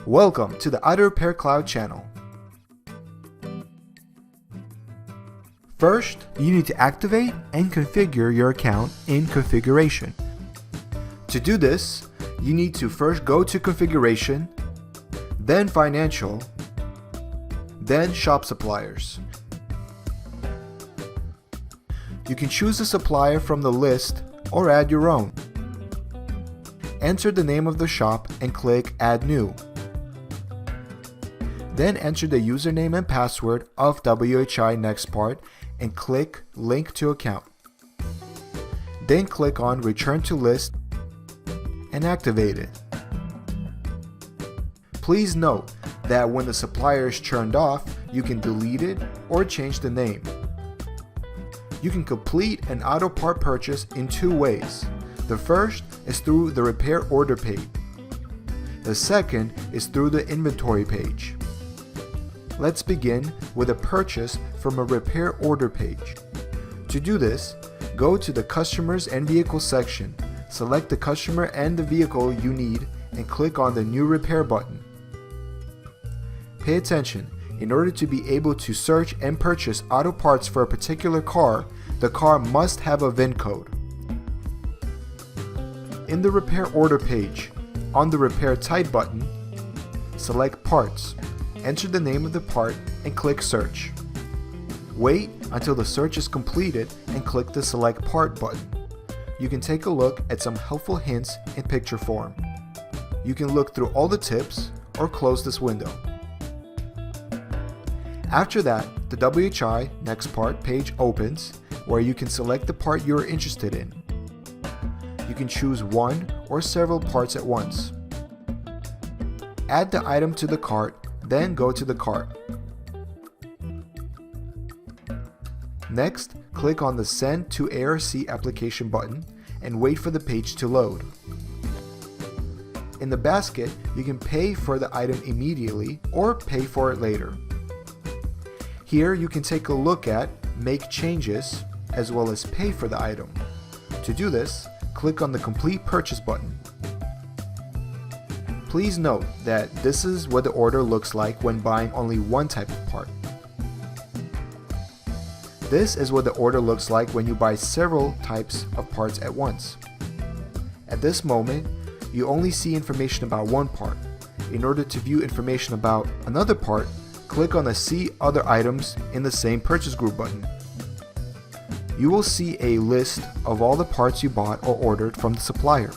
Welcome to the AutoRepair Cloud channel. First, you need to activate and configure your account in Configuration. To do this, you need to first go to Configuration, then Financial, then Shop Suppliers. You can choose a supplier from the list or add your own. Enter the name of the shop and click Add New. Then enter the username and password of WHI Nexpart and click Link to Account. Then click on Return to List and activate it. Please note that when the supplier is turned off, you can delete it or change the name. You can complete an auto part purchase in two ways. The first is through the repair order page. The second is through the inventory page. Let's begin with a purchase from a repair order page. To do this, go to the Customers and Vehicles section, select the customer and the vehicle you need, and click on the New Repair button. Pay attention. In order to be able to search and purchase auto parts for a particular car, the car must have a VIN code. In the Repair Order page, on the Repair Type button, select Parts, enter the name of the part, and click Search. Wait until the search is completed and click the Select Part button. You can take a look at some helpful hints in picture form. You can look through all the tips or close this window. After that, the WHI Nexpart page opens, where you can select the part you are interested in. You can choose one or several parts at once. Add the item to the cart, then go to the cart. Next, click on the Send to ARC application button and wait for the page to load. In the basket, you can pay for the item immediately or pay for it later. Here you can take a look at Make Changes as well as pay for the item. To do this, click on the Complete Purchase button. Please note that this is what the order looks like when buying only one type of part. This is what the order looks like when you buy several types of parts at once. At this moment, you only see information about one part. In order to view information about another part, click on the See Other Items in the same purchase group button. You will see a list of all the parts you bought or ordered from the supplier.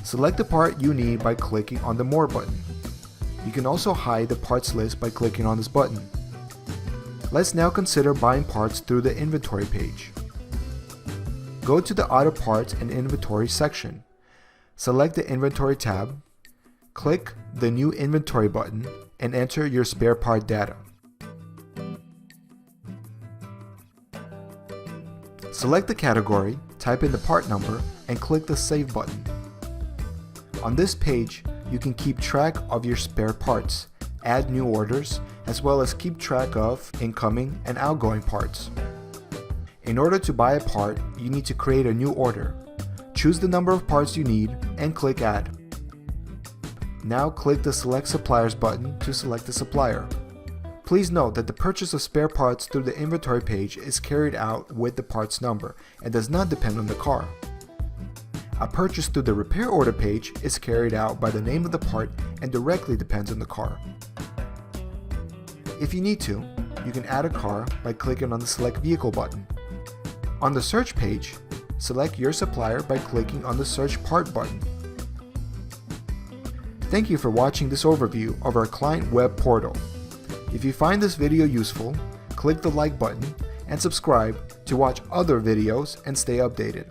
Select the part you need by clicking on the More button. You can also hide the parts list by clicking on this button. Let's now consider buying parts through the Inventory page. Go to the Auto Parts and Inventory section. Select the Inventory tab, click the New Inventory button, and enter your spare part data. Select the category, type in the part number, and click the Save button. On this page, you can keep track of your spare parts, add new orders, as well as keep track of incoming and outgoing parts. In order to buy a part, you need to create a new order. Choose the number of parts you need and click Add. Now click the Select Suppliers button to select the supplier. Please note that the purchase of spare parts through the inventory page is carried out with the parts number and does not depend on the car. A purchase through the repair order page is carried out by the name of the part and directly depends on the car. If you need to, you can add a car by clicking on the Select Vehicle button. On the search page, select your supplier by clicking on the Search Part button. Thank you for watching this overview of our client web portal. If you find this video useful, click the like button and subscribe to watch other videos and stay updated.